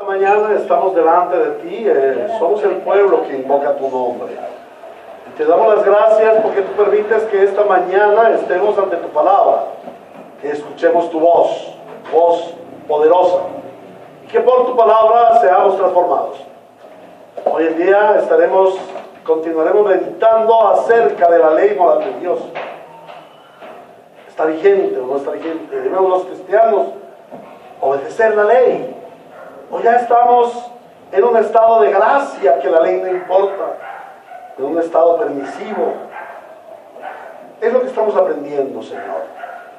mañana estamos delante de ti, somos el pueblo que invoca tu nombre. Y te damos las gracias porque tú permites que esta mañana estemos ante tu palabra, que escuchemos tu voz poderosa, y que por tu palabra seamos transformados. Hoy en día continuaremos meditando acerca de la ley moral de Dios. ¿Está vigente o no está vigente? Debemos los cristianos obedecer la ley. O ya estamos en un estado de gracia que la ley no importa, en un estado permisivo. Es lo que estamos aprendiendo, Señor.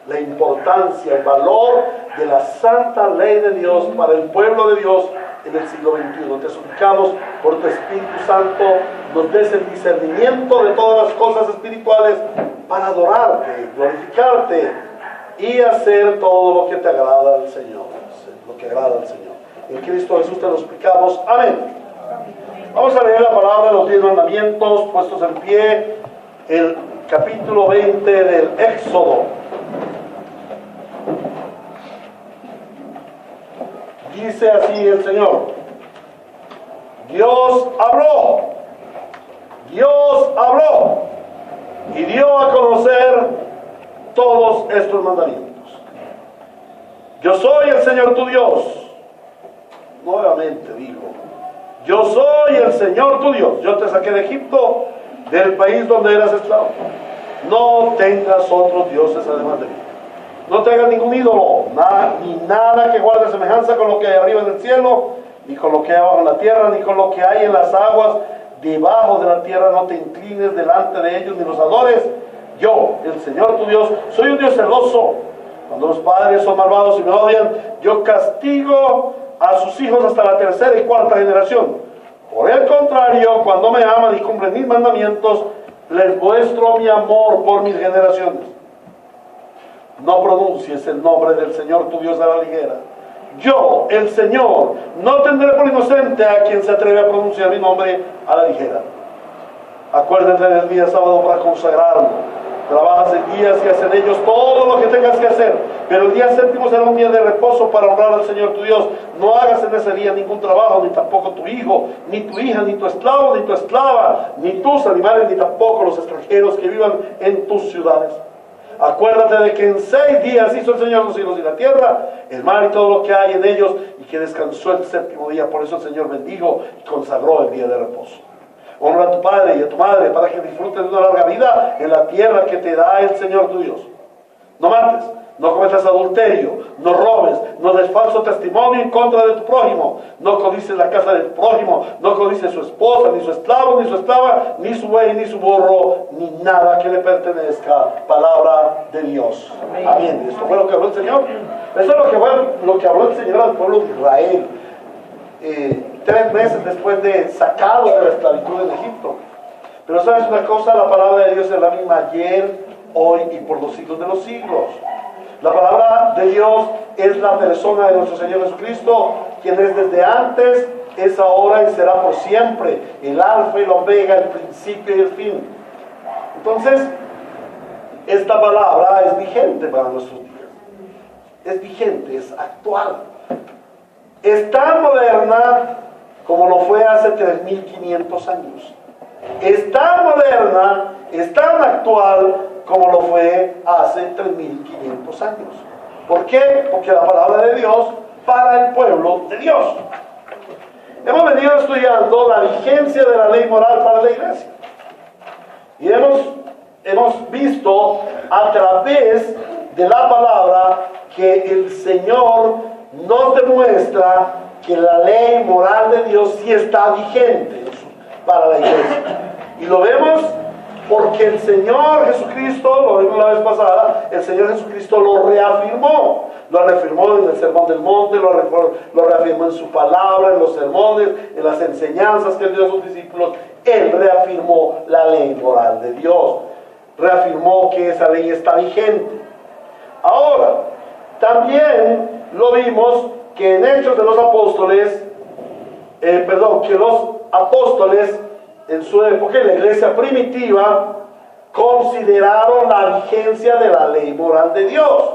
La importancia, el valor de la santa ley de Dios para el pueblo de Dios en el siglo XXI. Te suplicamos por tu Espíritu Santo, nos des el discernimiento de todas las cosas espirituales para adorarte, glorificarte y hacer todo lo que te agrada al Señor. Lo que agrada al Señor. En Cristo Jesús te lo explicamos. Amén. Vamos a leer la palabra de los 10 mandamientos puestos en pie, el capítulo 20 del Éxodo. Dice así el Señor: Dios habló y dio a conocer todos estos mandamientos. Yo soy el Señor tu Dios. Nuevamente digo, yo soy el Señor tu Dios. Yo te saqué de Egipto, del país donde eras esclavo. No tengas otros dioses además de mí. No tengas ningún ídolo, ni nada que guarde semejanza con lo que hay arriba en el cielo, ni con lo que hay abajo en la tierra, ni con lo que hay en las aguas debajo de la tierra. No te inclines delante de ellos, ni los adores. Yo, el Señor tu Dios, soy un Dios celoso. Cuando los padres son malvados y me odian, yo castigo a sus hijos hasta la tercera y cuarta generación. Por el contrario, cuando me aman y cumplen mis mandamientos, les muestro mi amor por mis generaciones. No pronuncies el nombre del Señor tu Dios a la ligera. Yo, el Señor, no tendré por inocente a quien se atreve a pronunciar mi nombre a la ligera. Acuérdate del día sábado para consagrarlo. Trabajas en días y haz en ellos todo lo que tengas que hacer, pero el día séptimo será un día de reposo para honrar al Señor tu Dios. No hagas en ese día ningún trabajo, ni tampoco tu hijo, ni tu hija, ni tu esclavo, ni tu esclava, ni tus animales, ni tampoco los extranjeros que vivan en tus ciudades. Acuérdate de que en 6 días hizo el Señor los cielos y la tierra, el mar y todo lo que hay en ellos, y que descansó el séptimo día. Por eso el Señor bendijo y consagró el día de reposo. Honra a tu padre y a tu madre para que disfrutes de una larga vida en la tierra que te da el Señor tu Dios. No mates, no cometas adulterio, no robes, no des falso testimonio en contra de tu prójimo, no codices la casa de tu prójimo, no codices su esposa, ni su esclavo, ni su esclava, ni su buey, ni su burro, ni nada que le pertenezca. Palabra de Dios. Amén. Esto fue lo que habló el Señor. Eso es lo que habló el Señor al pueblo de Israel. 3 meses después de sacados de la esclavitud en Egipto. Pero sabes una cosa, la palabra de Dios es la misma ayer, hoy y por los siglos de los siglos. La palabra de Dios es la persona de nuestro Señor Jesucristo, quien es desde antes, es ahora y será por siempre, el alfa y el omega, el principio y el fin. Entonces, esta palabra es vigente para nuestros días. Es vigente, es actual. Es tan moderna como lo fue hace 3.500 años. Es tan moderna, es tan actual como lo fue hace 3.500 años. ¿Por qué? Porque la palabra de Dios para el pueblo de Dios. Hemos venido estudiando la vigencia de la ley moral para la iglesia. Y hemos visto a través de la palabra que el Señor nos demuestra que la ley moral de Dios sí está vigente para la iglesia. Y lo vemos porque el Señor Jesucristo, lo vimos la vez pasada, el Señor Jesucristo lo reafirmó. Lo reafirmó en el Sermón del Monte, lo reafirmó en su palabra, en los sermones, en las enseñanzas que él dio a sus discípulos. Él reafirmó la ley moral de Dios. Reafirmó que esa ley está vigente. Ahora, también lo vimos que en Hechos de los Apóstoles, que los apóstoles en su época, en la iglesia primitiva, consideraron la vigencia de la ley moral de Dios.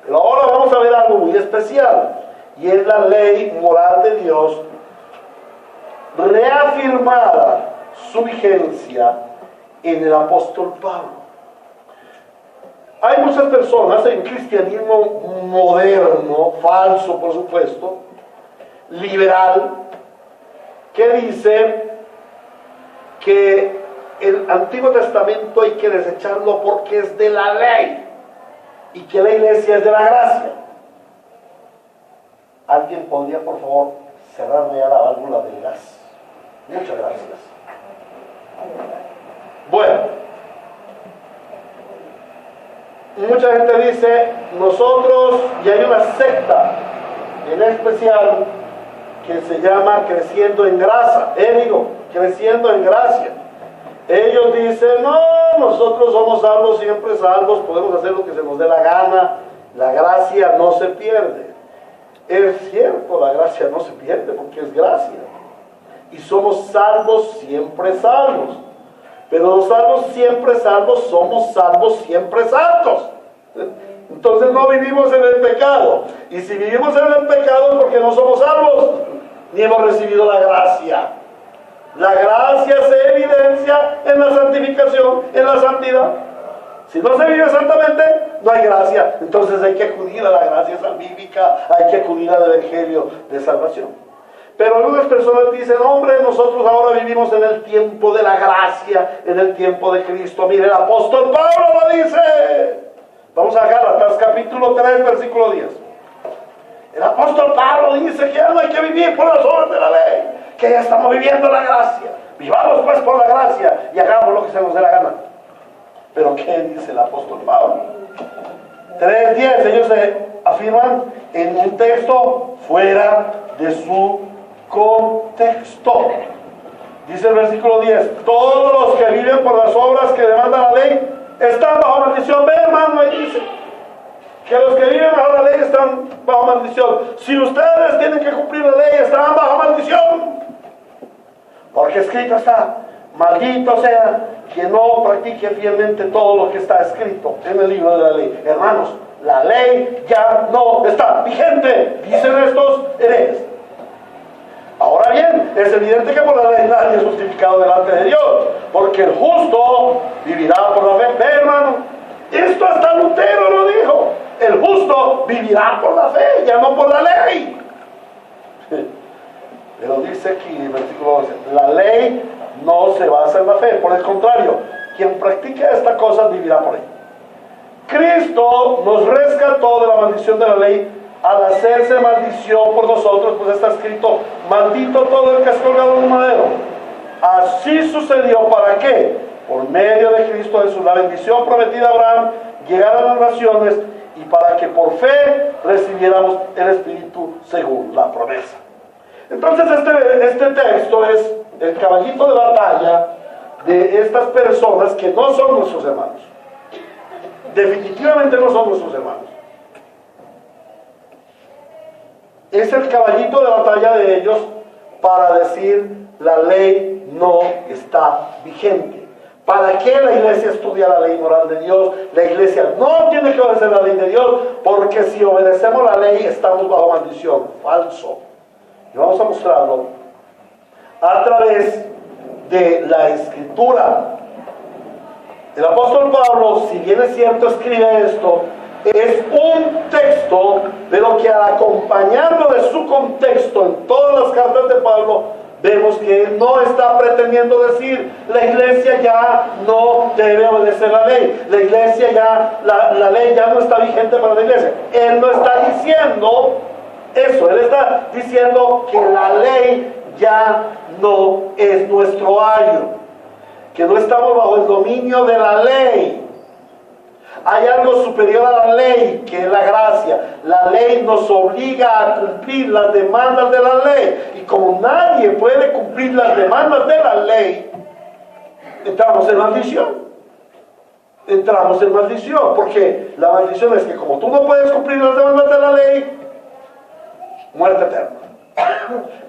Pero ahora vamos a ver algo muy especial. y es la ley moral de Dios reafirmada su vigencia en el apóstol Pablo. Hay muchas personas en cristianismo moderno, falso por supuesto, liberal, que dicen que el Antiguo Testamento hay que desecharlo porque es de la ley y que la iglesia es de la gracia. ¿Alguien podría por favor cerrarme ya la válvula del gas? Muchas gracias. Bueno, mucha gente dice nosotros, y hay una secta en especial que se llama Creciendo en Gracia, Creciendo en Gracia. Ellos dicen, no, nosotros somos salvos, siempre salvos, podemos hacer lo que se nos dé la gana, la gracia no se pierde. Es cierto, la gracia no se pierde porque es gracia. Y somos salvos, siempre salvos. Pero los salvos, siempre salvos, somos salvos, siempre santos. Entonces no vivimos en el pecado. Y si vivimos en el pecado es porque no somos salvos, ni hemos recibido la gracia. La gracia se evidencia en la santificación, en la santidad. Si no se vive santamente, no hay gracia. Entonces hay que acudir a la gracia salvífica, hay que acudir al evangelio de salvación. Pero algunas personas dicen, hombre, nosotros ahora vivimos en el tiempo de la gracia, en el tiempo de Cristo. Mire, el apóstol Pablo lo dice. Vamos a Gálatas capítulo 3, versículo 10. El apóstol Pablo dice que ya no hay que vivir por las obras de la ley, que ya estamos viviendo la gracia. Vivamos pues por la gracia y hagamos lo que se nos dé la gana. Pero ¿qué dice el apóstol Pablo? 3:10, ellos se afirman en un texto fuera de su contexto. Dice el versículo 10, todos los que viven por las obras que demanda la ley están bajo maldición. Ve, hermano, ahí dice que los que viven bajo la ley están bajo maldición. Si ustedes tienen que cumplir la ley, están bajo maldición. Porque escrito está, maldito sea quien no practique fielmente todo lo que está escrito en el libro de la ley. Hermanos, la ley ya no está vigente, dicen estos herejes. Ahora bien, es evidente que por la ley nadie es justificado delante de Dios, porque el justo vivirá por la fe. Ve, hermano, esto hasta Lutero lo dijo. El justo vivirá por la fe, ya no por la ley. Pero dice aquí en el versículo 11, la ley no se basa en la fe, por el contrario, quien practica esta cosa vivirá por ella. Cristo nos rescató de la maldición de la ley al hacerse maldición por nosotros, pues está escrito, maldito todo el que es colgado en un madero. Así sucedió, ¿para qué? Por medio de Cristo Jesús, la bendición prometida a Abraham llegara a las naciones y para que por fe recibiéramos el Espíritu según la promesa. Entonces este texto es el caballito de batalla de estas personas que no son nuestros hermanos. Definitivamente no son nuestros hermanos. Es el caballito de batalla de ellos para decir la ley no está vigente. ¿Para qué la iglesia estudia la ley moral de Dios? La iglesia no tiene que obedecer la ley de Dios, porque si obedecemos la ley estamos bajo maldición. Falso. Y vamos a mostrarlo a través de la escritura. El apóstol Pablo, si bien es cierto, escribe esto, es un texto, pero que al acompañarlo de su contexto en todas las cartas de Pablo, vemos que él no está pretendiendo decir la iglesia ya no debe obedecer la ley, la iglesia ya, la ley ya no está vigente para la iglesia. Él no está diciendo eso, él está diciendo que la ley ya no es nuestro ayo, que no estamos bajo el dominio de la ley. Hay algo superior a la ley, que es la gracia. La ley nos obliga a cumplir las demandas de la ley. Y como nadie puede cumplir las demandas de la ley, entramos en maldición. Entramos en maldición, porque la maldición es que como tú no puedes cumplir las demandas de la ley, muerte eterna.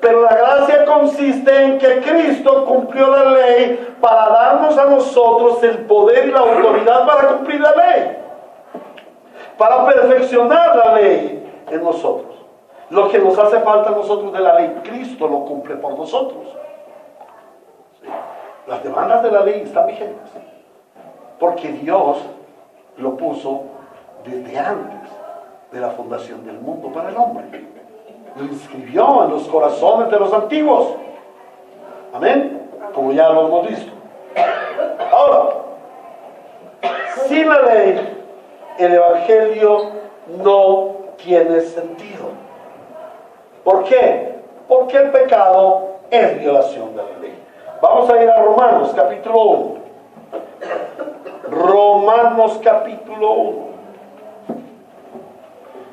Pero la gracia consiste en que Cristo cumplió la ley para darnos a nosotros el poder y la autoridad para cumplir la ley, para perfeccionar la ley en nosotros. Lo que nos hace falta a nosotros de la ley, Cristo lo cumple por nosotros. ¿Sí? Las demandas de la ley están vigentes, porque Dios lo puso desde antes de la fundación del mundo para el hombre. Lo inscribió en los corazones de los antiguos. Amén, como ya lo hemos visto. Ahora, sin la ley, el Evangelio no tiene sentido. ¿Por qué? Porque el pecado es violación de la ley. Vamos a ir a Romanos capítulo 1. Romanos capítulo 1.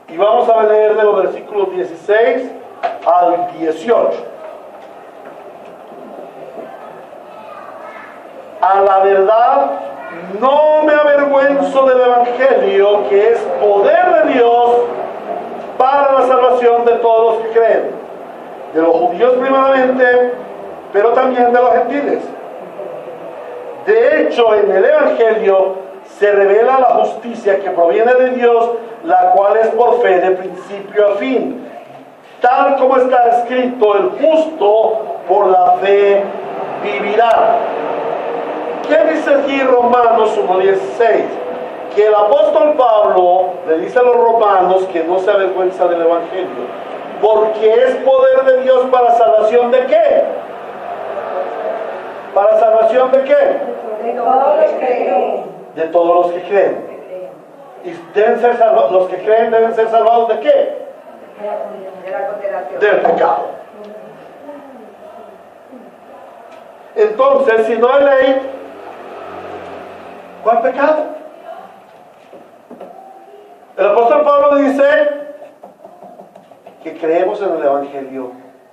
Y vamos a leer de los versículos 16 al 18. A la verdad, no me avergüenzo del Evangelio, que es poder de Dios para la salvación de todos los que creen, de los judíos primeramente, pero también de los gentiles. De hecho, en el Evangelio se revela la justicia que proviene de Dios, la cual es por fe de principio a fin, tal como está escrito: el justo por la fe vivirá. ¿Qué dice aquí Romanos 1:16? Que el apóstol Pablo le dice a los romanos que no se avergüenza del Evangelio, porque es poder de Dios para salvación de ¿qué? ¿Para salvación de qué? De todos los que creen. De todos los que creen. Y deben ser salvados, los que creen deben ser salvados ¿de qué? De la condenación. Del pecado. Entonces, si no hay ley, ¿cuál pecado? El apóstol Pablo dice que creemos en el Evangelio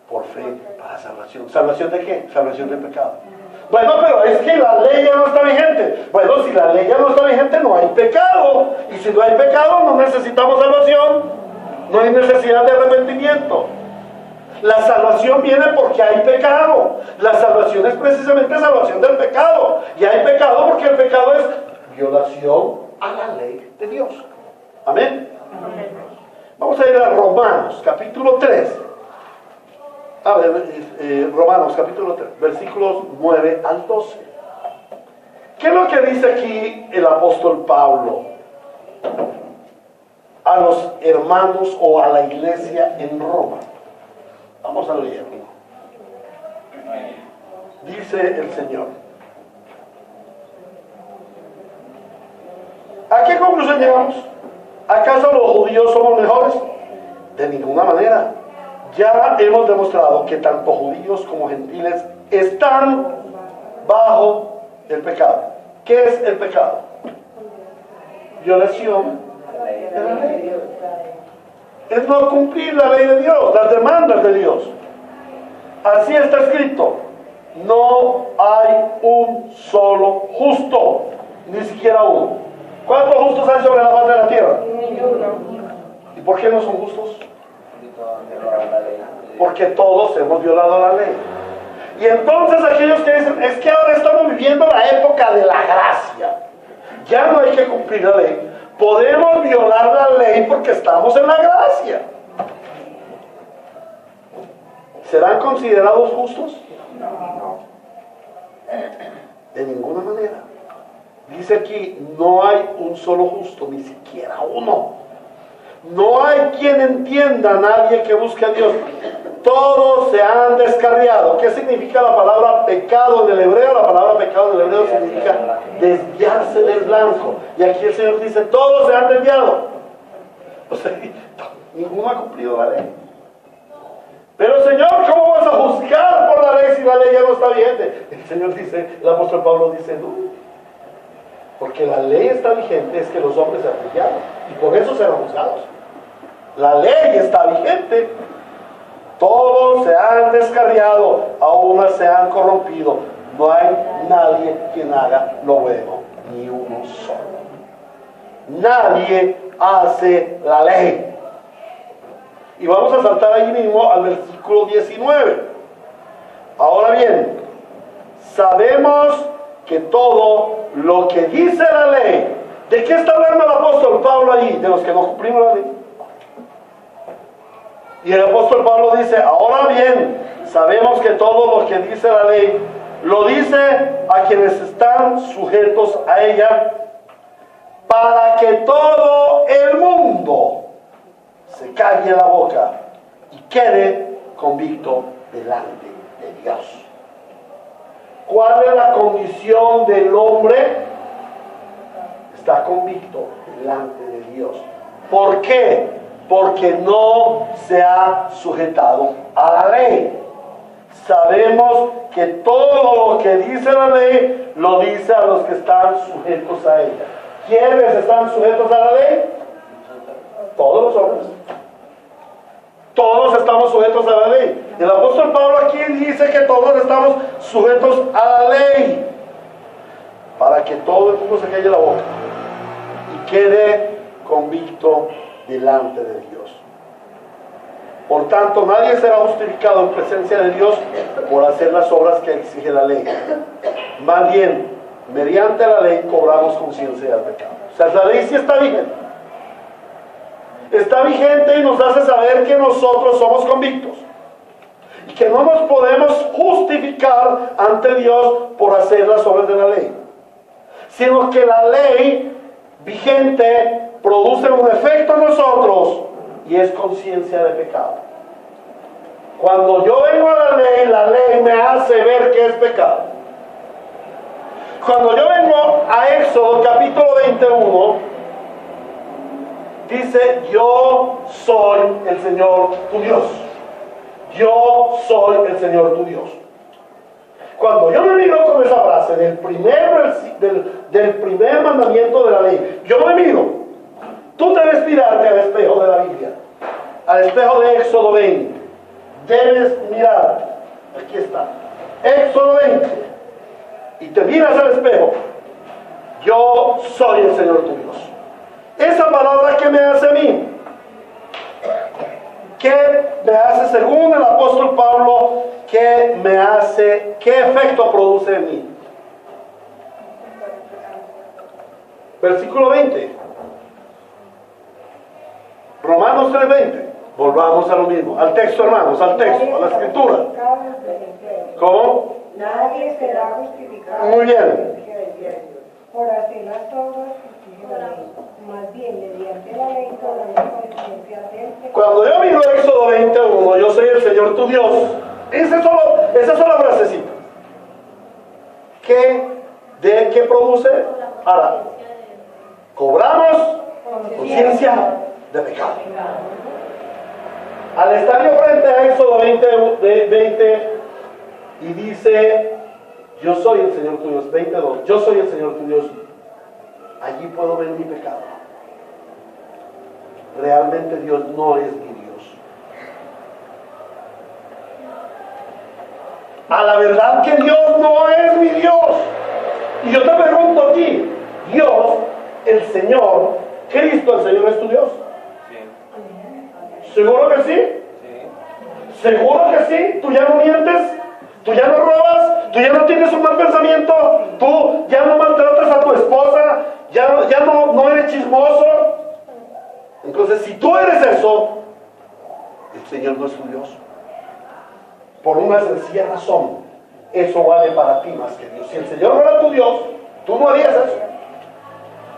por fe para salvación. ¿Salvación de qué? Salvación del pecado. Bueno, pero es que la ley ya no está vigente. Bueno, si la ley ya no está vigente, no hay pecado. Y si no hay pecado, no necesitamos salvación. No hay necesidad de arrepentimiento. La salvación viene porque hay pecado. La salvación es precisamente salvación del pecado. Y hay pecado porque el pecado es violación a la ley de Dios. Amén. Vamos a ir a Romanos capítulo 3. A ver, Romanos capítulo 3, versículos 9 al 12. ¿Qué es lo que dice aquí el apóstol Pablo a los hermanos o a la iglesia en Roma? Vamos a leerlo. Dice el Señor: ¿a qué conclusión llegamos? ¿Acaso los judíos somos mejores? De ninguna manera. Ya hemos demostrado que tanto judíos como gentiles están bajo el pecado. ¿Qué es el pecado? Violación de la ley. Es no cumplir la ley de Dios, las demandas de Dios. Así está escrito: no hay un solo justo, ni siquiera uno. ¿Cuántos justos hay sobre la faz de la tierra? ¿Y por qué no son justos? Porque todos hemos violado la ley. Y entonces aquellos que dicen: es que ahora estamos viviendo la época de la gracia, ya no hay que cumplir la ley, podemos violar la ley porque estamos en la gracia. ¿Serán considerados justos? No. De ninguna manera. Dice aquí: no hay un solo justo, ni siquiera uno. No hay quien entienda, nadie que busque a Dios. Todos se han descarriado. ¿Qué significa la palabra pecado en el hebreo? La palabra pecado en el hebreo significa desviarse del blanco. Y aquí el Señor dice: todos se han desviado. O sea, ninguno ha cumplido la ley. Pero Señor, ¿cómo vas a juzgar por la ley si la ley ya no está vigente? El Señor dice, el apóstol Pablo dice: no. Porque la ley está vigente, es que los hombres se han desviado. Y por eso serán juzgados. La ley está vigente. Todos se han descarriado, aún se han corrompido. No hay nadie quien haga lo bueno, ni uno solo. Nadie hace la ley. Y vamos a saltar allí mismo al versículo 19. Ahora bien, sabemos que todo lo que dice la ley, ¿de qué está hablando el apóstol Pablo ahí? De los que no cumplimos la ley. Y el apóstol Pablo dice, ahora bien, sabemos que todo lo que dice la ley, lo dice a quienes están sujetos a ella, para que todo el mundo se calle la boca y quede convicto delante de Dios. ¿Cuál es la condición del hombre? Está convicto delante de Dios. ¿Por qué? Porque no se ha sujetado a la ley. Sabemos que todo lo que dice la ley, lo dice a los que están sujetos a ella. ¿Quiénes están sujetos a la ley? Todos los hombres. Todos estamos sujetos a la ley. El apóstol Pablo aquí dice que todos estamos sujetos a la ley, para que todo el mundo se calle la boca y quede convicto delante de Dios. Por tanto, nadie será justificado en presencia de Dios por hacer las obras que exige la ley. Más bien, mediante la ley cobramos conciencia del pecado. O sea, la ley sí está vigente. Está vigente y nos hace saber que nosotros somos convictos. Y que no nos podemos justificar ante Dios por hacer las obras de la ley. Sino que la ley vigente produce un efecto en nosotros y es conciencia de pecado. Cuando yo vengo a la ley me hace ver que es pecado. Cuando yo vengo a Éxodo capítulo 21, dice, yo soy el Señor tu Dios. Yo soy el Señor tu Dios. Cuando yo me miro con esa frase del primer mandamiento de la ley, yo me miro. Tú debes mirarte al espejo de la Biblia, al espejo de Éxodo 20. Debes mirar, aquí está, Éxodo 20, y te miras al espejo. Yo soy el Señor tu Dios. Esa palabra, ¿qué me hace a mí? ¿Qué me hace, según el apóstol Pablo, qué me hace, qué efecto produce en mí? Versículo 20. Romanos 3:20. Volvamos a lo mismo, al texto, hermanos, al texto, a la escritura. ¿Cómo? Nadie será justificado. Muy bien. Por hacer las obras que exige la ley. Más bien, mediante la ley, toda la conciencia del pecado. Cuando yo miro Éxodo 21, yo soy el Señor tu Dios. Esa sola frasecita. ¿Qué produce? Ahora, cobramos conciencia de pecado. Al estar yo frente a Éxodo 20 y dice, yo soy el Señor tu Dios, 22, yo soy el Señor tu Dios, allí puedo ver mi pecado. Realmente Dios no es mi Dios. A la verdad que Dios no es mi Dios. Y yo te pregunto a ti, Dios, el Señor, Cristo, el Señor es tu Dios. ¿Seguro que sí? ¿Seguro que sí? ¿Tú ya no mientes? ¿Tú ya no robas? ¿Tú ya no tienes un mal pensamiento? ¿Tú ya no maltratas a tu esposa? ¿Ya no eres chismoso? Entonces, si tú eres eso, el Señor no es tu Dios. Por una sencilla razón, eso vale para ti más que Dios. Si el Señor no era tu Dios, tú no harías eso.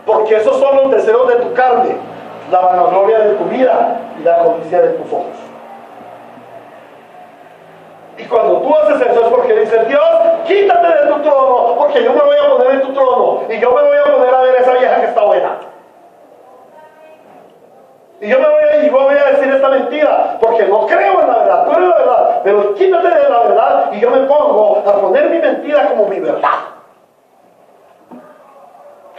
Porque esos son los deseos de tu carne, la vanagloria de tu vida y la codicia de tus ojos. Y cuando tú haces eso es porque dices, Dios, quítate de tu trono, porque yo me voy a poner en tu trono y yo me voy a poner a ver a esa vieja que está buena. Y yo voy a decir esta mentira, porque no creo en la verdad, tú eres la verdad, pero quítate de la verdad y yo me pongo a poner mi mentira como mi verdad.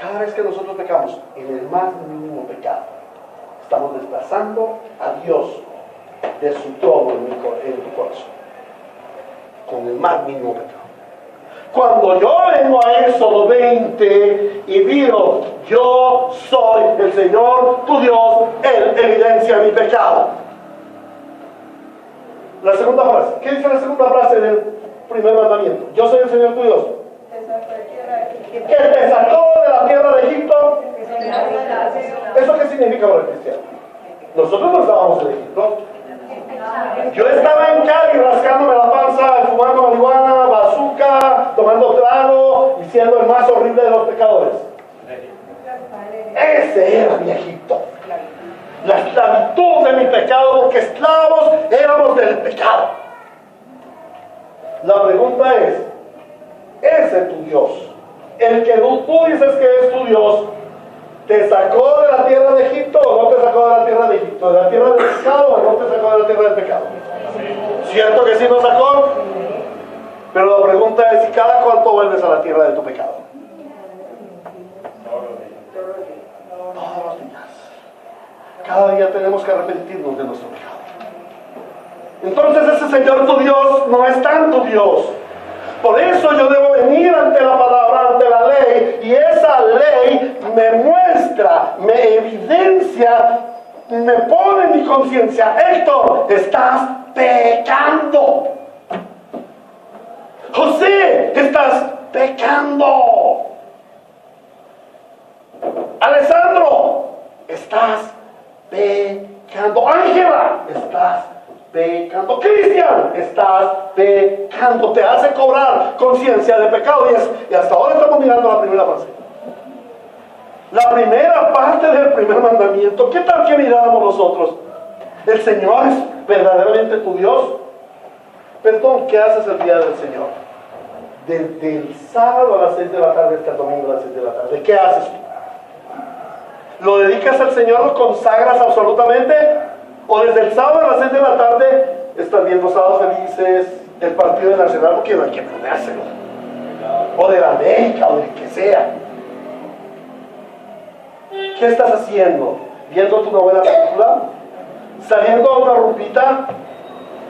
Cada vez que nosotros pecamos, en el más mínimo pecado, estamos desplazando a Dios de su trono en tu corazón. Con el más mínimo pecado. Cuando yo vengo a Éxodo 20 y digo, yo soy el Señor tu Dios, Él evidencia mi pecado. La segunda frase, ¿qué dice la segunda frase del primer mandamiento? Yo soy el Señor tu Dios. Que te sacó de la tierra de Egipto. ¿Eso qué significa para el cristiano? Nosotros no estábamos en Egipto. Yo estaba en Cali rascándome la panza, fumando marihuana, bazooka, tomando trago y siendo el más horrible de los pecadores. Ese era mi Egipto. La esclavitud de mi pecado, porque esclavos éramos del pecado. La pregunta es, ¿ese tu Dios, el que tú dices que es tu Dios, te sacó de la tierra de Egipto o no te sacó de la tierra de Egipto? ¿De la tierra del pecado o no te sacó de la tierra del pecado? ¿Cierto que sí nos sacó? Pero la pregunta es, ¿y cada cuánto vuelves a la tierra de tu pecado? Todos los días. Cada día tenemos que arrepentirnos de nuestro pecado. Entonces ese Señor tu Dios no es tan tu Dios. Por eso yo debo venir ante la palabra, ante la ley, y esa ley me muestra, me evidencia, me pone en mi conciencia: Héctor, estás pecando. José, estás pecando. Alessandro, estás pecando. Ángela, estás pecando. Cristian, estás pecando. Te hace cobrar conciencia de pecado. Y hasta ahora estamos mirando la primera fase. La primera parte del primer mandamiento. ¿Qué tal que miramos nosotros? ¿El Señor es verdaderamente tu Dios? Perdón, ¿qué haces el día del Señor? Desde el sábado a las 6 de la tarde hasta el domingo a las 6 de la tarde. ¿Qué haces tú? ¿Lo dedicas al Señor? ¿Lo consagras absolutamente? ¿O desde el sábado a las 6 de la tarde estás viendo Sábados Felices, el partido de Nacional, porque no hay que ponérselo? O de la América, o de que sea. ¿Qué estás haciendo? ¿Viendo tu novela película? ¿Saliendo a una rumpita?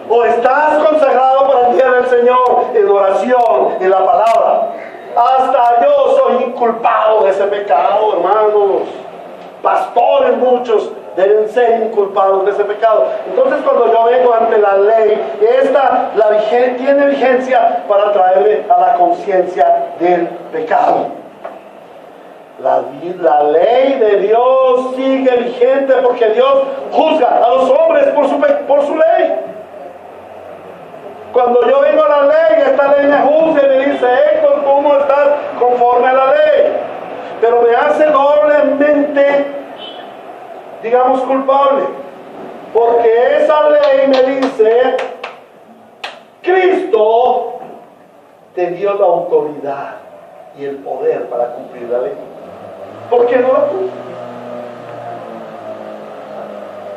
¿O estás consagrado para el día del Señor en oración, en la palabra? Hasta yo soy inculpado de ese pecado, hermanos. Pastores muchos deben ser inculpados de ese pecado. Entonces, cuando yo vengo ante la ley, esta tiene vigencia para traerme a la conciencia del pecado. La ley de Dios sigue vigente porque Dios juzga a los hombres por su ley. Cuando yo vengo a la ley, esta ley me juzga y me dice: Héctor, tú no estás conforme a la ley. Pero me hace doblemente, digamos, culpable. Porque esa ley me dice: Cristo te dio la autoridad y el poder para cumplir la ley. ¿Por qué no la cumple?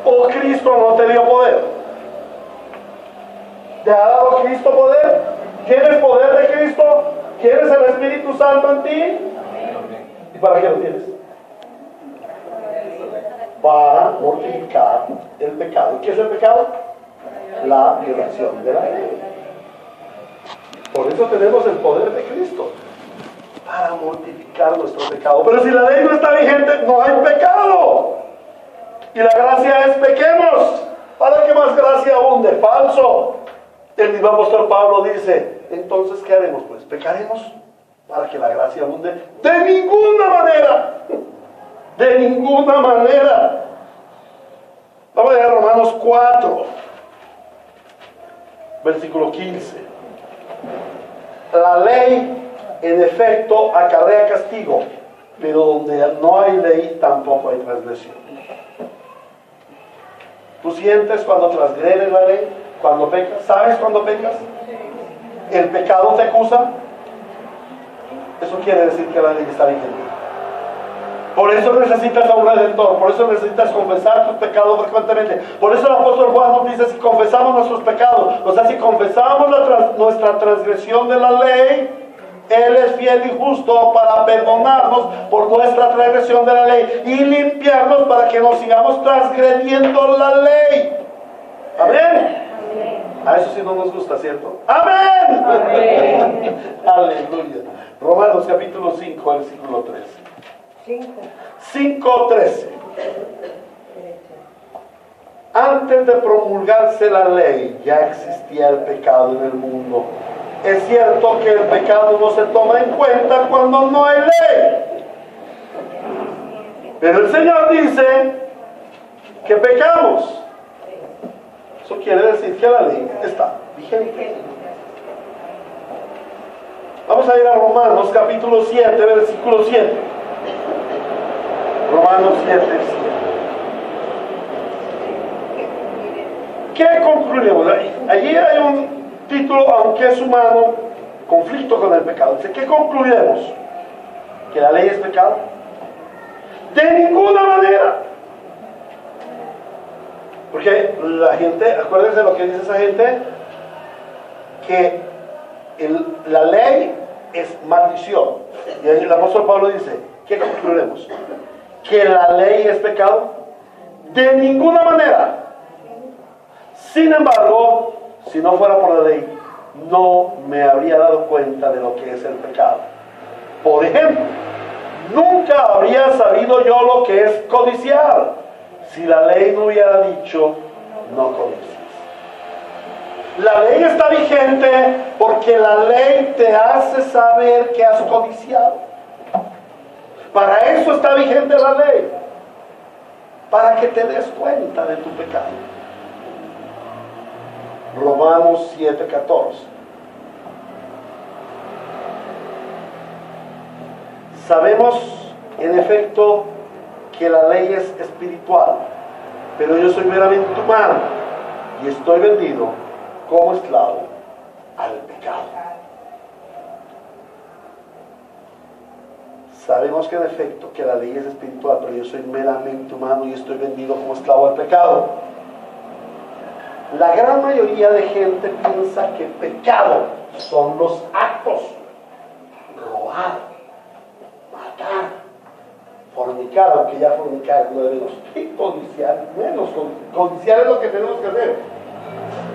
¿O Cristo no te dio poder? ¿Te ha dado Cristo poder? ¿Tienes poder de Cristo? ¿Tienes el Espíritu Santo en ti? ¿Y para qué lo tienes? Para mortificar el pecado. ¿Qué es el pecado? La violación de la ley. Por eso tenemos el poder de Cristo, para mortificar nuestro pecado. Pero si la ley no está vigente, no hay pecado. Y la gracia es: pequemos, para que más gracia abunde. Falso. El mismo apóstol Pablo dice: entonces, ¿qué haremos? Pues pecaremos para que la gracia abunde. De ninguna manera. De ninguna manera. Vamos a leer Romanos 4, versículo 15. La ley, en efecto, acarrea castigo, pero donde no hay ley, tampoco hay transgresión. ¿Tú sientes cuando transgredes la ley? Cuando pecas. ¿Sabes cuando pecas? ¿El pecado te acusa? Eso quiere decir que la ley está vigente. Por eso necesitas a un redentor. Por eso necesitas confesar tus pecados frecuentemente. Por eso el apóstol Juan nos dice: si confesamos nuestros pecados, o sea, si confesamos nuestra transgresión de la ley, Él es fiel y justo para perdonarnos por nuestra transgresión de la ley y limpiarnos para que no sigamos transgrediendo la ley. Amén. A eso sí no nos gusta, ¿cierto? ¡Amén! ¡Amén! Aleluya. Romanos capítulo 5, versículo 13. 5:13. Antes de promulgarse la ley, ya existía el pecado en el mundo. Es cierto que el pecado no se toma en cuenta cuando no hay ley. Pero el Señor dice que pecamos. Eso quiere decir que la ley está vigente. Vamos a ir a Romanos capítulo 7, versículo 7. Romanos 7, 7. ¿Qué concluimos? Allí hay un título, aunque es humano, conflicto con el pecado. Dice, ¿qué concluiremos? ¿Que la ley es pecado? De ninguna manera. Porque la gente, acuérdense lo que dice esa gente, que la ley es maldición. Y ahí el apóstol Pablo dice, ¿qué concluiremos? ¿Que la ley es pecado? De ninguna manera. Sin embargo, si no fuera por la ley, no me habría dado cuenta de lo que es el pecado. Por ejemplo, nunca habría sabido yo lo que es codiciar si la ley no hubiera dicho no codicies. La ley está vigente porque la ley te hace saber que has codiciado. Para eso está vigente la ley, para que te des cuenta de tu pecado. Romanos 7:14. Sabemos, en efecto, que la ley es espiritual, pero yo soy meramente humano y estoy vendido como esclavo al pecado. Sabemos que en efecto que la ley es espiritual, pero yo soy meramente humano y estoy vendido como esclavo al pecado. La gran mayoría de gente piensa que pecado son los actos: robar, matar, fornicar, aunque ya fornicar no debemos, y codiciar menos. Codiciar es lo que tenemos que hacer.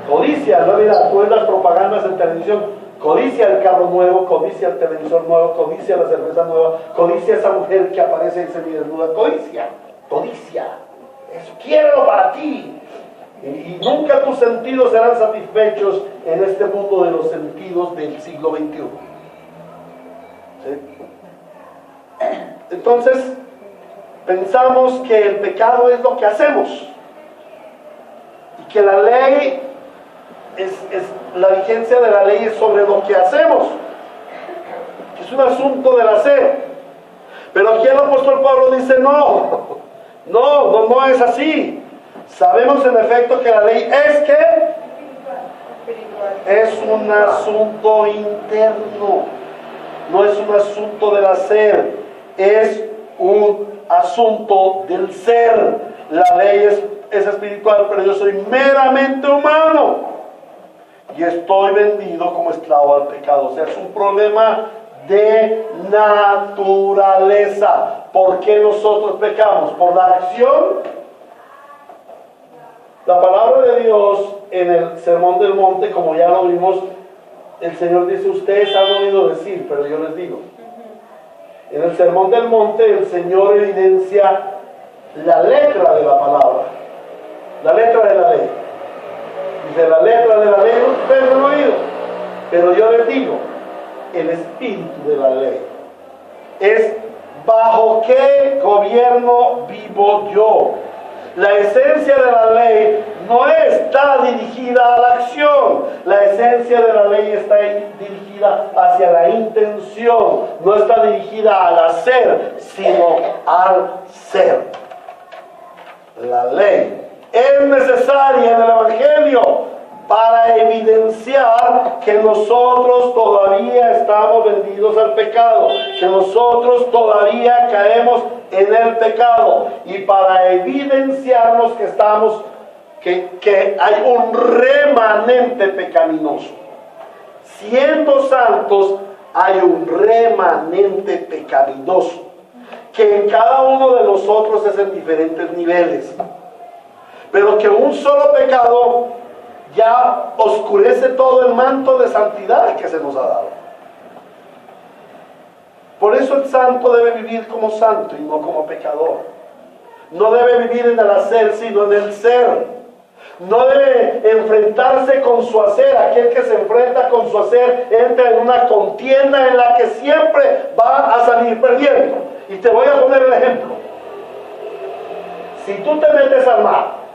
Codicia, no mira, tú ves las propagandas en televisión, codicia el carro nuevo, codicia el televisor nuevo, codicia la cerveza nueva, codicia esa mujer que aparece semidesnuda, codicia, eso, quiérelo para ti. Y nunca tus sentidos serán satisfechos en este mundo de los sentidos del siglo XXI. ¿Sí? Entonces, pensamos que el pecado es lo que hacemos y que la ley la vigencia de la ley es sobre lo que hacemos, que es un asunto del hacer. Pero aquí el apóstol Pablo dice no es así. Sabemos en efecto que la ley es un asunto interno, no es un asunto del hacer, es un asunto del ser. La ley es espiritual, pero yo soy meramente humano y estoy vendido como esclavo al pecado. O sea, es un problema de naturaleza. ¿Por qué nosotros pecamos? ¿Por la acción? La palabra de Dios en el Sermón del Monte, como ya lo vimos, el Señor dice, ustedes han oído decir, pero yo les digo. En el Sermón del Monte el Señor evidencia la letra de la palabra, la letra de la ley. Dice, la letra de la ley ustedes han oído, pero yo les digo, el espíritu de la ley es bajo qué gobierno vivo yo. La esencia de la ley no está dirigida a la acción. La esencia de la ley está dirigida hacia la intención. No está dirigida al hacer, sino al ser. La ley es necesaria en el Evangelio para evidenciar que nosotros todavía estamos vendidos al pecado, que nosotros todavía caemos en el pecado, y para evidenciarnos que hay un remanente pecaminoso. Siendo santos, hay un remanente pecaminoso, que en cada uno de nosotros es en diferentes niveles, pero que un solo pecado ya oscurece todo el manto de santidad que se nos ha dado. Por eso el santo debe vivir como santo y no como pecador. No debe vivir en el hacer, sino en el ser. No debe enfrentarse con su hacer. Aquel que se enfrenta con su hacer entra en una contienda en la que siempre va a salir perdiendo. Y te voy a poner el ejemplo. Si tú te metes al mar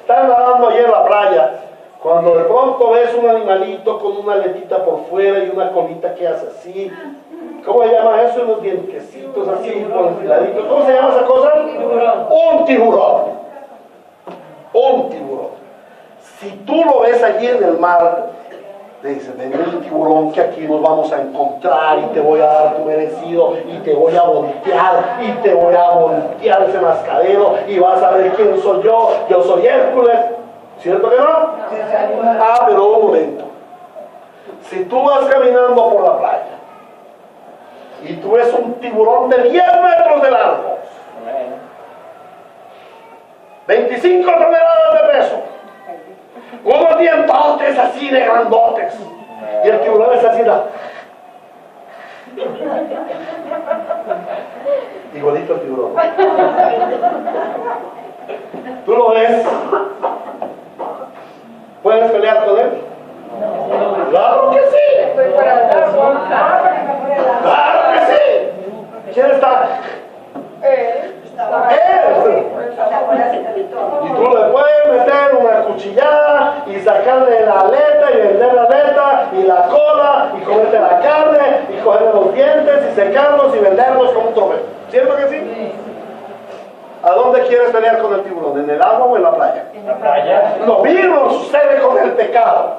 Están nadando allí en la playa, cuando de pronto ves un animalito con una aletita por fuera y una colita que hace así. ¿Cómo se llama eso? Unos dientecitos así por el ladito. ¿Cómo se llama esa cosa? Un tiburón. Un tiburón. Si tú lo ves allí en el mar, le dices, ven el tiburón que aquí nos vamos a encontrar y te voy a dar tu merecido y te voy a voltear y te voy a voltear ese mascadero y vas a ver quién soy yo soy Hércules. ¿Cierto que no? Ah, pero un momento. Si tú vas caminando por la playa y tú ves un tiburón de 10 metros de largo, 25 toneladas de peso, unos dientotes así de grandotes, y el tiburón es así, igualito el tiburón. Tú lo ves, ¿puedes pelear con él? Claro que sí. Claro que sí. ¿Quién está? Él. Y tú le puedes meter una cuchillada y sacarle la aleta y vender la aleta y la cola y comerte la carne y cogerle los dientes y secarlos y venderlos como un trofeo. ¿Cierto que sí? ¿A dónde quieres pelear con el tiburón? ¿En el agua o en la playa? En la playa. Lo mismo sucede con el pecado.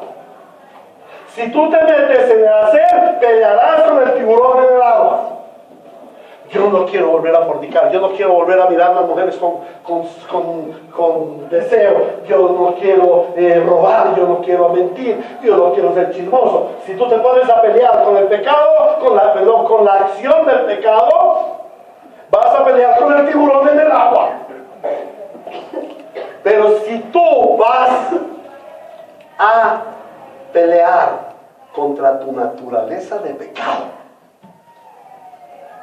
Si tú te metes en el hacer, pelearás con el tiburón en el agua. Yo no quiero volver a fornicar, yo no quiero volver a mirar a las mujeres con deseo, yo no quiero robar, yo no quiero mentir, yo no quiero ser chismoso. Si tú te pones a pelear con el pecado, con la acción del pecado, vas a pelear con el tiburón en el agua. Pero si tú vas a pelear contra tu naturaleza de pecado,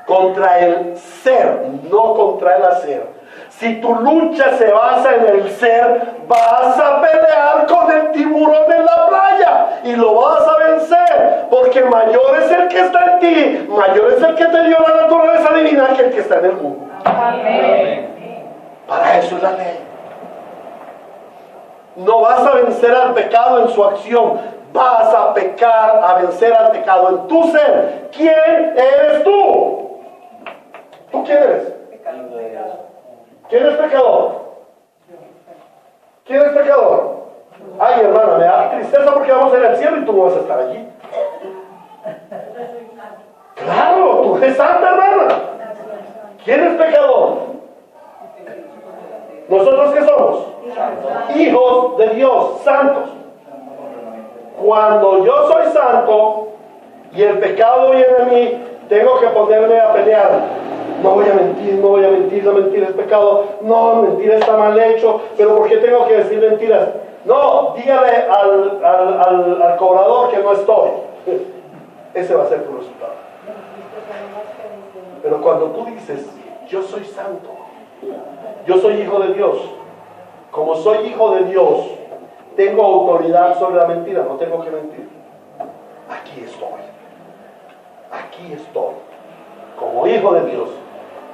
contra el ser, no contra el hacer. Si tu lucha se basa en el ser, vas a pelear con el tiburón en la playa y lo vas a vencer, porque mayor es el que está en ti, mayor es el que te dio la naturaleza divina que el que está en el mundo. Amén. Para eso es la ley. No vas a vencer al pecado en su acción, vas a vencer al pecado en tu ser. ¿Quién eres tú? ¿Tú quién eres? ¿Quién es pecador? ¿Quién es pecador? Ay, hermana, me da tristeza porque vamos a ir al cielo y tú no vas a estar allí. Claro, tú eres santa, hermana. ¿Quién es pecador? ¿Nosotros qué somos? Hijos de Dios, santos. Cuando yo soy santo y el pecado viene a mí, tengo que ponerme a pelear. No voy a mentir, no voy a mentir, la mentira es pecado. No, mentira está mal hecho, pero ¿por qué tengo que decir mentiras? No, dígale al cobrador que no estoy. Ese va a ser tu resultado. Pero cuando tú dices, yo soy santo, yo soy hijo de Dios, como soy hijo de Dios, tengo autoridad sobre la mentira, no tengo que mentir. Aquí estoy, como hijo de Dios,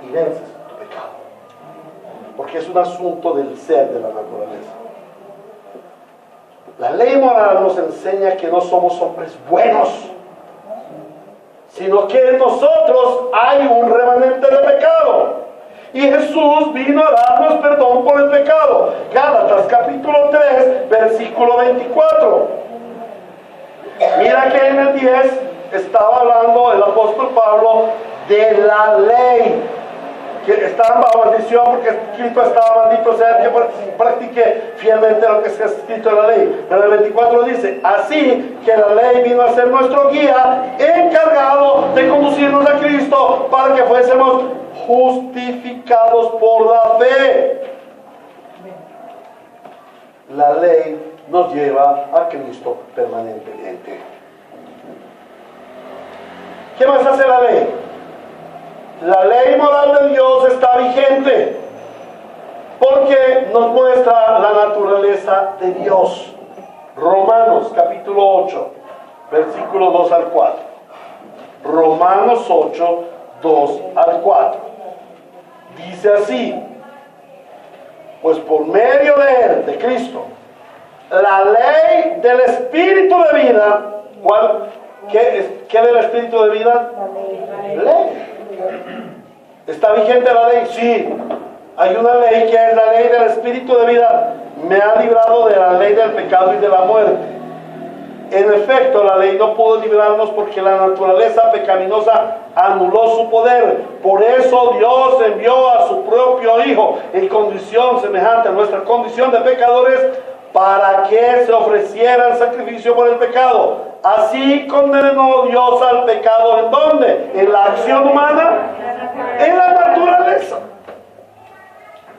y vences tu pecado, porque es un asunto del ser, de la naturaleza. La ley moral nos enseña que no somos hombres buenos, sino que en nosotros hay un remanente de pecado. Y Jesús vino a darnos perdón por el pecado. Gálatas capítulo 3, versículo 24. Mira que en el 10 estaba hablando el apóstol Pablo de la ley, que estaban bajo maldición porque escrito estaba maldito sea el que practique fielmente lo que está escrito en la ley. Pero el 24 dice, así que la ley vino a ser nuestro guía, encargado de conducirnos a Cristo para que fuésemos justificados por la fe. La ley nos lleva a Cristo permanentemente. ¿Qué más hace la ley? La ley moral de Dios está vigente porque nos muestra la naturaleza de Dios. Romanos capítulo 8, versículo 2 al 4. Romanos 8, 2 al 4. Dice así: Pues por medio de Él, de Cristo, la ley del Espíritu de vida, ¿cuál? ¿Qué del Espíritu de vida? Ley. ¿Está vigente la ley? Sí. Hay una ley que es la ley del Espíritu de vida. Me ha librado de la ley del pecado y de la muerte. En efecto, la ley no pudo librarnos porque la naturaleza pecaminosa anuló su poder. Por eso Dios envió a su propio Hijo en condición semejante a nuestra condición de pecadores para que se ofreciera el sacrificio por el pecado. Así condenó Dios al pecado. ¿En dónde? En la acción humana, en la naturaleza.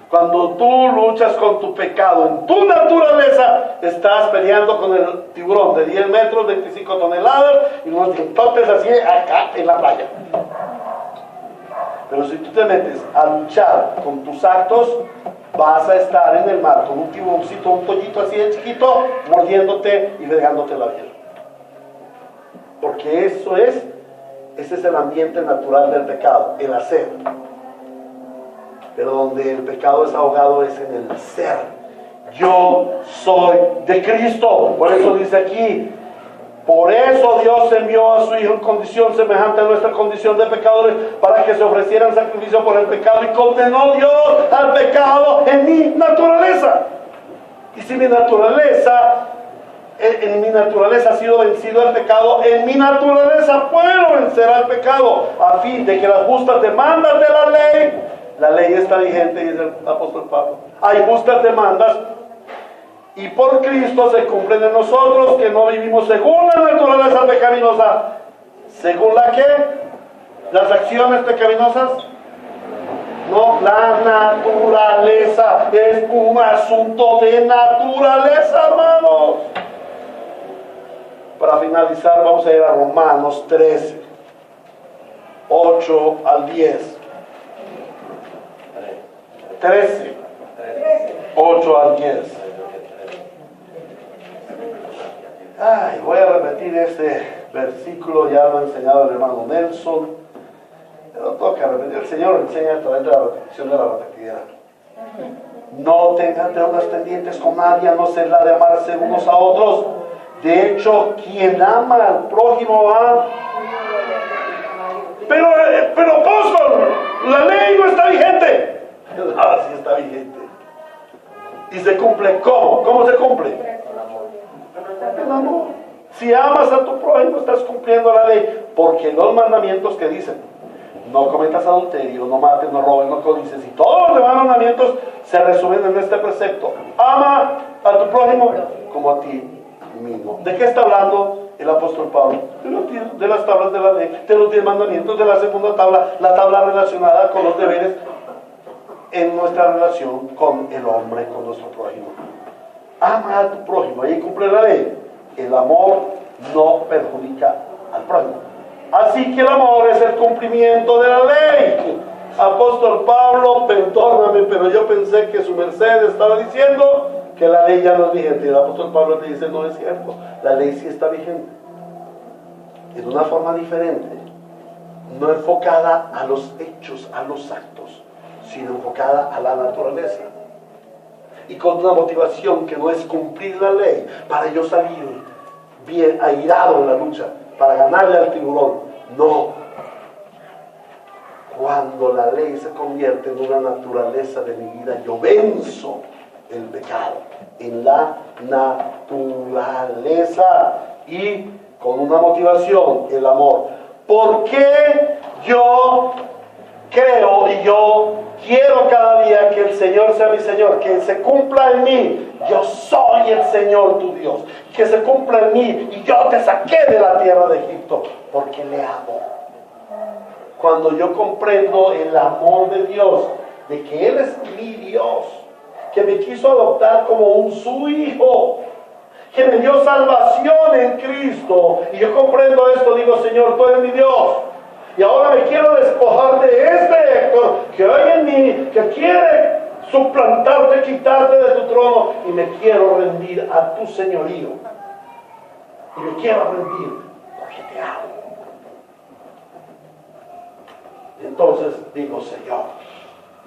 Cuando tú luchas con tu pecado, en tu naturaleza, estás peleando con el tiburón de 10 metros, 25 toneladas y unos dientotes así acá en la playa. Pero si tú te metes a luchar con tus actos, vas a estar en el mar con un tiburoncito, un pollito así de chiquito, mordiéndote y fregándote la vida. Porque ese es el ambiente natural del pecado, el hacer. Pero donde el pecado es ahogado es en el ser. Yo soy de Cristo. Por eso dice aquí, por eso Dios envió a su Hijo en condición semejante a nuestra condición de pecadores, para que se ofrecieran sacrificio por el pecado, y condenó Dios al pecado en mi naturaleza. Y si mi naturaleza, en mi naturaleza ha sido vencido el pecado, en mi naturaleza puedo vencer al pecado, a fin de que las justas demandas de la ley está vigente, dice el apóstol Pablo. Hay justas demandas y por Cristo se cumplen en nosotros, que no vivimos según la naturaleza pecaminosa. ¿Según la qué? ¿Las acciones pecaminosas? No, la naturaleza. Es un asunto de naturaleza, hermanos. Para finalizar, vamos a ir a Romanos 13, 8 al 10. 13, 8 al 10. Ay, voy a repetir este versículo, ya lo ha enseñado el hermano Nelson. Pero toca repetir, el Señor enseña a través de la repetición de la repetidera. No tengan deudas pendientes con nadie, a no ser la de amarse unos a otros. De hecho, quien ama al prójimo va. Pero apóstol, la ley no está vigente. Ah, sí está vigente. ¿Y se cumple cómo? ¿Cómo se cumple? El amor. Si amas a tu prójimo, estás cumpliendo la ley. Porque los mandamientos que dicen: no cometas adulterio, no mates, no robes, no codices, y todos los demás mandamientos se resumen en este precepto: ama a tu prójimo como a ti mismo. ¿De qué está hablando el apóstol Pablo? De las tablas de la ley, de los 10 mandamientos, de la segunda tabla, la tabla relacionada con los deberes en nuestra relación con el hombre, con nuestro prójimo. Ama a tu prójimo, ahí cumple la ley. El amor no perjudica al prójimo. Así que el amor es el cumplimiento de la ley. Apóstol Pablo, perdóname, pero yo pensé que su merced estaba diciendo que la ley ya no es vigente. El apóstol Pablo le dice: no es cierto, la ley sí está vigente, en una forma diferente, no enfocada a los hechos, a los actos, sino enfocada a la naturaleza, y con una motivación que no es cumplir la ley para yo salir bien airado en la lucha, para ganarle al tiburón. No. Cuando la ley se convierte en una naturaleza de mi vida, yo venzo el pecado en la naturaleza, y con una motivación, el amor. ¿Por qué yo creo y yo quiero cada día que el Señor sea mi Señor, que se cumpla en mí? Yo soy el Señor tu Dios, que se cumpla en mí, y yo te saqué de la tierra de Egipto, porque le amo. Cuando yo comprendo el amor de Dios, de que Él es mi Dios, que me quiso adoptar como un su hijo, que me dio salvación en Cristo, y yo comprendo esto, digo: Señor, tú eres mi Dios. Y ahora me quiero despojar de este Héctor que hay en mí, que quiere suplantarte, quitarte de tu trono, y me quiero rendir a tu señorío. Y me quiero rendir porque te amo. Entonces digo: Señor,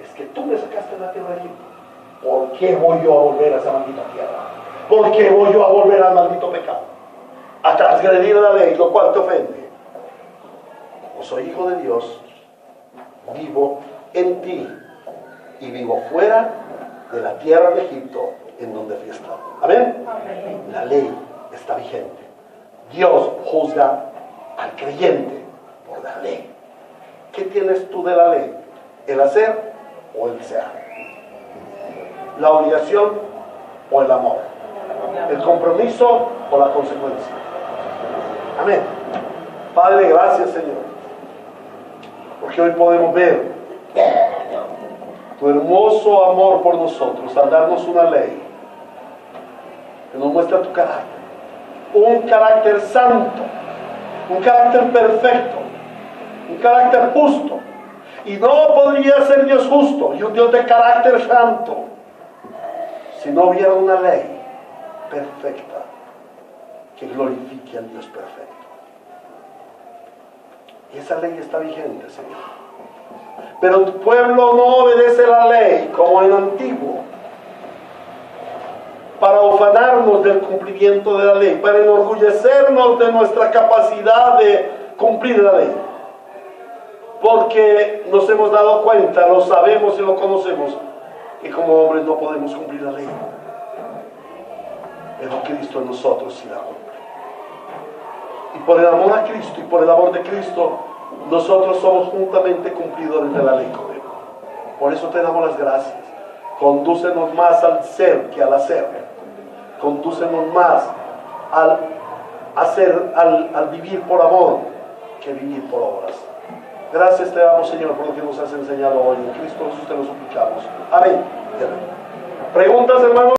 es que tú me sacaste de la tierra de Egipto, ¿por qué voy yo a volver a esa maldita tierra? ¿Por qué voy yo a volver al maldito pecado? A transgredir la ley, lo cual te ofende. Como soy hijo de Dios, vivo en ti y vivo fuera de la tierra de Egipto en donde fui esclavo. ¿Amén? Amén. La ley está vigente. Dios juzga al creyente por la ley. ¿Qué tienes tú de la ley? ¿El hacer o el ser? ¿La obligación o el amor? ¿El compromiso o la consecuencia? Amén. Padre, gracias, Señor, porque hoy podemos ver tu hermoso amor por nosotros al darnos una ley que nos muestra tu carácter, un carácter santo, un carácter perfecto, un carácter justo. Y no podría ser Dios justo y un Dios de carácter santo si no hubiera una ley perfecta que glorifique al Dios perfecto. Y esa ley está vigente, Señor. Pero tu pueblo no obedece la ley como en antiguo, para ufanarnos del cumplimiento de la ley, para enorgullecernos de nuestra capacidad de cumplir la ley. Porque nos hemos dado cuenta, lo sabemos y lo conocemos, que como hombres no podemos cumplir la ley. Pero Cristo en nosotros sí la cumple. Y por el amor a Cristo y por el amor de Cristo, nosotros somos juntamente cumplidores de la ley con Él. Por eso te damos las gracias. Condúcenos más al ser que al hacer. Condúcenos más al hacer, al vivir por amor que vivir por obras. Gracias te damos, Señor, por lo que nos has enseñado hoy. En Cristo Jesús te lo suplicamos. Amén. Preguntas, hermanos.